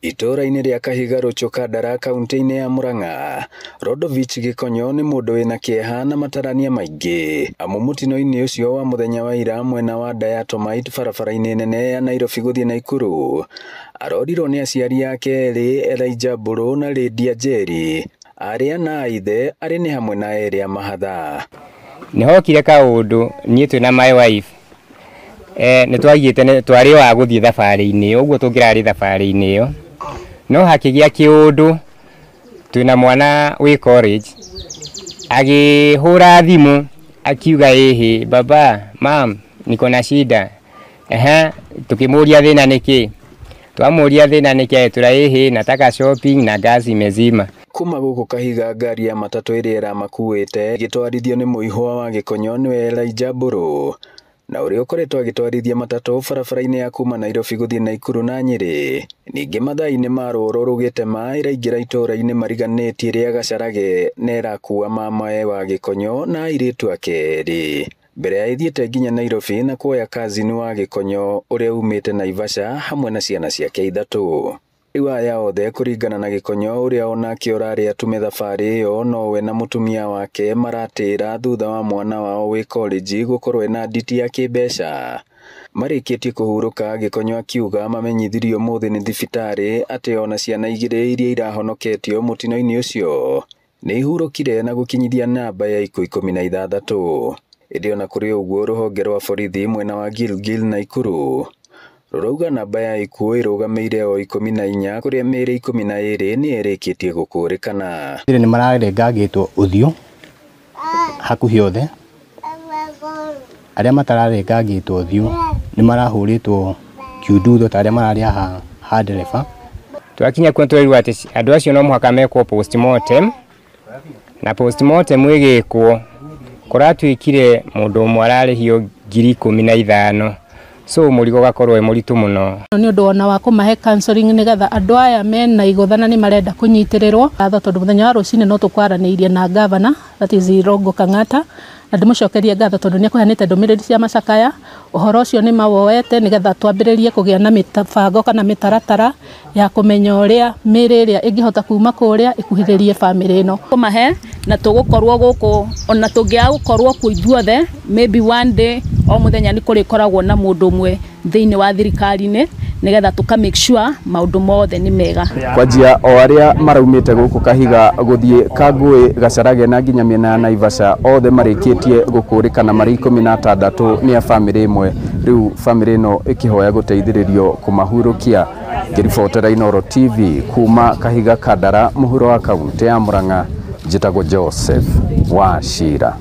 Itora-inĩ rĩa Kahiga Ruchukadara kaunti-inĩ ya Murang'a, Rodovich Gikonyo nĩ mũndũ wĩna kĩeha na matarania maingĩ. Amu mũtino-inĩ ũcio wa mũthenya wa ira mwena wa Diatomite barabara-inĩ nene ya Nairobi gũthiĩ Naikuru, arorirwo nĩ aciari ake erĩ, Elijah Mburu na Lydia Njeri, arĩa na ithe arĩ nĩ hamwe na erĩ a mahatha. Nĩhokire kaũndũ niĩ twĩna my wife nĩtwagĩte twarĩ wa gũthiĩ thabarĩ-inĩ, ũguo tũngĩrarĩ thabarĩ-inĩ ĩyo, no hakĩgĩa kĩũndũ twĩna mwana wĩ college, agĩhũra thimũ akiuga ĩhĩ baba mam niko na shida. Tukimũria thĩna nĩkĩ, twamũria thĩna nĩkĩ, tũra ĩhĩ nataka shopping na gas imezima. Kuma gũkũ Kahiga ngari ya matatũ ĩrĩa ĩramakuĩte gĩtwarithio nĩ mũihwa wa Gikonyo nĩwe Elijah Mburu, na ũrĩa ũkoretwo agĩtwarithia matatũ barabara-inĩ ya kuma Nairobi gũthiĩ Naikuru na Nyeri. Ningĩ mathaa-inĩ ma rũrũ rũgĩtema ĩraingĩra itũra-inĩ mariganĩtie rĩa Gacarage na ĩrakua mamawe wa Gikonyo na airĩtu ake erĩ, mbere ya ithiĩte nginya Nairobi na kuoya cousin wa Gikonyo ũrĩa umĩte Naivasha hamwe na ciana ciake ithatũ. Rĩu aya othe kũringana na Gikonyo ũrĩa onake ũrarĩ atume thabarĩ ĩyo, nowe na mũtumia wake maratĩra thutha wa mwana wao wĩ college gũkorwo ena nditi ya kĩmbeca. Marĩkĩtie kũhurũka, Gikonyo akiuga mamenyithirio ũmũthĩ nĩ thibitarĩ atĩ ona ciana igĩrĩ iria irahonoketio mũtino-inĩ ũcio nĩ ihurũkire na gũkinyithia namba ya ikuũ 16. Ĩndĩ ona kũrĩ ũguo, rũhonge rwa borithi mwena wa Gilgil Naikuru rũrauga namba ya ikuũ ĩrũgamĩire o 14, kũrĩa mĩĩrĩ 12 nĩ ĩrĩkĩtie gũkũrĩkana. Nĩ mararengagĩtwo ũthiũ hakuhĩ othe, arĩa matararengagĩtwo ũthiũ nĩ marahũrĩtwo kiundutho ta arĩa mararĩ ha ndereba. Twakinya kuo tũrĩrwo atĩ andũ acio no mũhaka mekwo postmortem, na postmortem ĩgĩkwo kũratuĩkire mũndũ ũmwe ararĩhio 15,000. So mũrigo gakorwo mũritũ mũno. Nĩ ũndũ ona wa kũmahe counseling nĩgetha andũ aya mena igũthana nĩ marenda kũnyitĩrĩrwo. Tondũ mũthenya wa rũcinĩ no tũkwaranĩirie na governor, that is Irungu Kang'ata, na ndĩmũcokerie ngatho tondũ nĩ akũheanĩte ndũmĩrĩri cia macakaya. Ũhoro ũcio nĩ mawoete nĩgetha twambĩrĩrie kũgĩa na mĩbango kana mĩtaratara ya kũmenya ũrĩa mĩĩrĩ ĩrĩa ĩngĩhota kuma kũrĩa ĩkuhĩrĩrie famĩlĩ ĩno. Kũmahe na tũgũkorwo gũkũ ona tũngĩaga gũkorwo kuo ithuothe, maybe one day o mũthenya nĩ kũrĩkoragwo na mũndũ ũmwe thĩinĩ wa thirikari-inĩ nĩgetha tũka make sure maũndũ mothe nĩ mega. Kwanjia o arĩa maraumĩte gũkũ Kahiga gũthiĩ Kangũĩ, Gacarage na nginya mĩena ya Naivasha, othe marĩkĩtie gũkũrĩkana marĩ 16 nĩ a famĩlĩ ĩmwe. Rĩu famĩlĩ ĩno ĩkĩhoya gũteithĩrĩrio kũmahurũkia. Ngĩribotera Inooro TV kuma Kahiga Kandara, mũhuro wa kaunti ya Murang'a, njĩtagwo Joseph Wachira.